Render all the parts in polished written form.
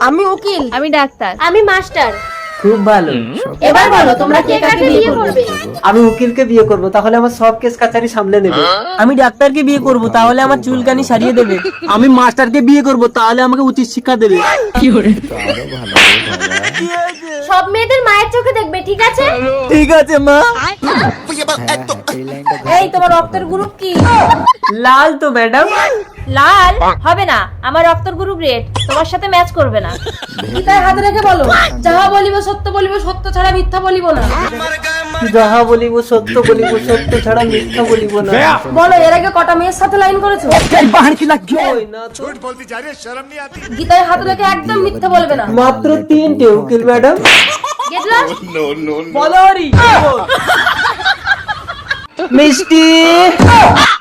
আমি উকিল। আমি ডাক্তার। আমি মাস্টার। খুব ভালো। এবার বলো তোমরা কে কাকে বিয়ে করবে? আমি উকিলকে বিয়ে করব, তাহলে আমার সব কেস কাচারি সামলে নেবে। আমি ডাক্তারকে বিয়ে করব, তাহলে আমার চুলকানি সারিয়ে দেবে। আমি মাস্টারকে বিয়ে করব, তাহলে আমাকে উচিত শিক্ষা দেবে। সব মেয়েদের মায়ের চোখে দেখবে, ঠিক আছে? ঠিক আছে মা। এই তোমার রক্তের গ্রুপ কি? লাল তো ম্যাডাম। লাল হবে না, আমার রক্তের গ্রুপ রেড, তোমার সাথে ম্যাচ করবে না। গীতায় হাতে রেখে বলো, যাহা বলিব সত্য বলিব, সত্য ছাড়া মিথ্যা বলিব না। যাহা বলিব সত্য বলিব, সত্য ছাড়া মিথ্যা বলিব না। বলো, এর আগে কটা মেয়ের সাথে লাইন করেছো? ওই না তো। গীতায় হাতে রেখে একদম মিথ্যা বলবে না। মাত্র 3টে উকিল ম্যাডাম। Get lost? বলরি মিষ্টি।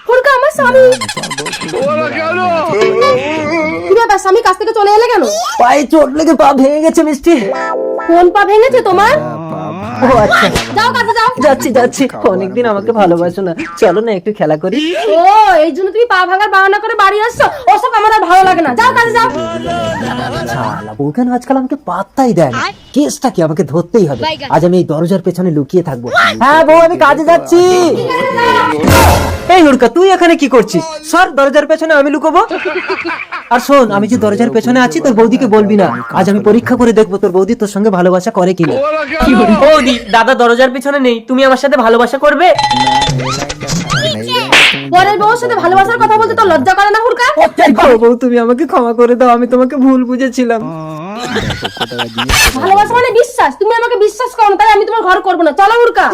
হুড়কা আমার স্বামী। কি ব্যাপার, স্বামী কাছ থেকে চলে এলে কেন? পায়ে চোট লেগে পা ভেঙে গেছে মিষ্টি। কোন পা ভেঙেছে তোমার? ও আচ্ছা, যাও কাছে যাও। যাচ্ছি যাচ্ছি। অনেকদিন আমাকে ভালোবাসো না, চলো না একটু খেলা করি। ও, এই জন্য তুমি পা ভাঙার বাহানা করে বাড়ি আসছো? ওসব আমার আর ভালো লাগে না, যাও কাছে যাও। শালা বউ কেন আজকাল আমাকে পাত্তাই দেয় না। কেসটা কি, আমাকে ধরতেই হবে। আজ আমি এই দরজার পেছনে লুকিয়ে থাকবো। হ্যাঁ বউ, আমি কাজে যাচ্ছি। এই হুড়কা, তুই এখানে কি করছিস? সর, দরজার পেছনে আমি লুকোবো। আর শোন, আমি যে দরজার পেছনে আছি তোর বৌদিকে বলবি না। আজ আমি পরীক্ষা করে দেখবো তোর বৌদি তোর সঙ্গে ভালোবাসা করে কিনা। বৌদি, দাদা দরজার পিছনে নেই, তুমি আমার সাথে ভালোবাসা করবে? পরের বউর সাথে ভালোবাসার কথা বলতে তো লজ্জা করে না হুড়কা? ও বউ, তুমি আমাকে ক্ষমা করে দাও, আমি তোমাকে ভুল বুঝেছিলাম। ভালোবাসা মানে বিশ্বাস, তুমি আমাকে বিশ্বাস করো না, তাই আমি তোমার ঘর করবো না। চলো হুড়কা।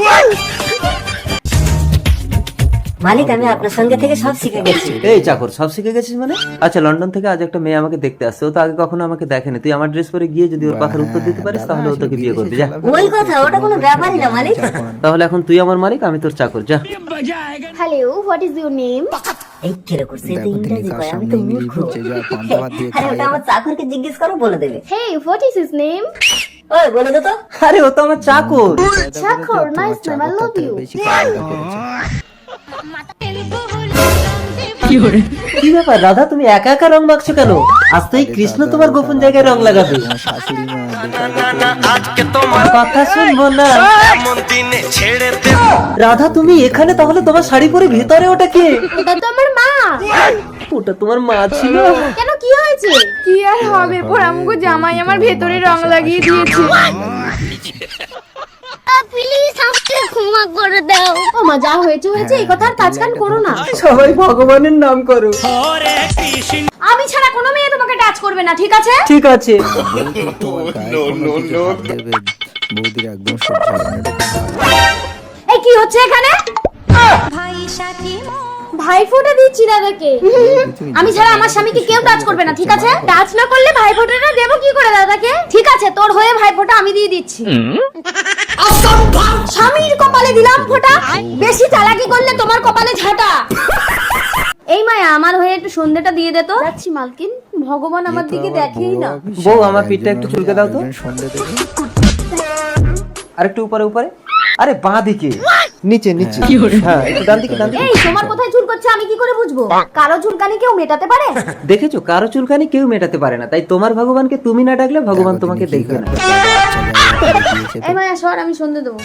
মালিক, আমি আপনার সঙ্গে থেকে সব শিখে গেছি। এই চাকর, সব শিখে গেছিস মানে? আচ্ছা, লন্ডন থেকে আজ একটা মেয়ে আমাকে দেখতে আসছে। ও তো আগে কখনো আমাকে দেখেনি। তুই আমার ড্রেস পরে গিয়ে যদি ওর কথার উত্তর দিতে পারিস, তাহলে ও তোকে বিয়ে করবে। যা। ওই কথা, ওটা কোনো ব্যাপারই না মালিক। তাহলে এখন তুই আমার মালিক, আমি তোর চাকর। যা। Hello, what is your name? এই ছেলে করছে তো ইংরেজি কয়, আমি তো মূর্খ। আরে ওটা আমার চাকরকে জিজ্ঞেস করো, বলে দেবে। Hey, what is his name? ওই বলে দে তো। আরে ও তো আমার চাকর। Chakor, nice name, I love you. কি ব্যাপার রাধা, তুমি একা একা রং মাখছো কেন? আজ তো এই কৃষ্ণ তোমার গোপন জায়গায় রং লাগাবে। কথা শুনবো না। রাধা, তুমি এখানে, তাহলে তোমার শাড়ি পরে ভিতরে ওটা কে? ওটা তো আমার মা। ওটা তোমার মা ছিল? কেন, কি হয়েছে? কি আর হবে, পোড়ামুখো জামাই আমার ভেতরে রং লাগিয়ে দিয়েছে। প্লিজ আমাকে ক্ষমা করে দাও। ও মা, যা হয়েছে হয়েছে, এই কথা আর কাজকান করো না। সবাই ভগবানের নাম করো। আমি ছাড়া কোনো মেয়ে তোমাকে টাচ করবে না, ঠিক আছে? ঠিক আছে। এই কি হচ্ছে এখানে? ভাই ফোঁটা দিচ্ছি দাদাকে। আমি ছাড়া আমার স্বামীকে কেউ টাচ করবে না, ঠিক আছে? টাচ না করলে ভাই ফোঁটাটা দেবো কি করে দাদাকে? ঠিক আছে, তোর হয়ে ভাই ফোঁটা আমি দিয়ে দিচ্ছি। স্বামীর কপালে দিলাম ফোঁটা, বেশি চালাকি করলে তোমার কপালে ঝাঁটা। এই মায়া, আমার হয়ে একটু সন্ধ্যেটা দিয়ে দে তো। যাচ্ছি মালকিন, ভগবান আমার দিকে দেখেই না। বউ, আমার পিঠটা একটু চুলকে দাও তো। আরেকটু উপরে উপরে। আরে বাঁ দিকে, নিচে নিচে। হ্যাঁ, একটু ডান দিকে ডান দিকে। এই তোমার কোথায় চুল করছে আমি কি করে বুঝবো? কারো চুলকানি কেউ মেটাতে পারে? দেখেছো, কারো চুলকানি কেউ মেটাতে পারে না। তাই তোমার ভগবানকে তুমি না ডাকলে ভগবান তোমাকে দেখবে না। এই মায়া সর, আমি সন্ধে দেবো।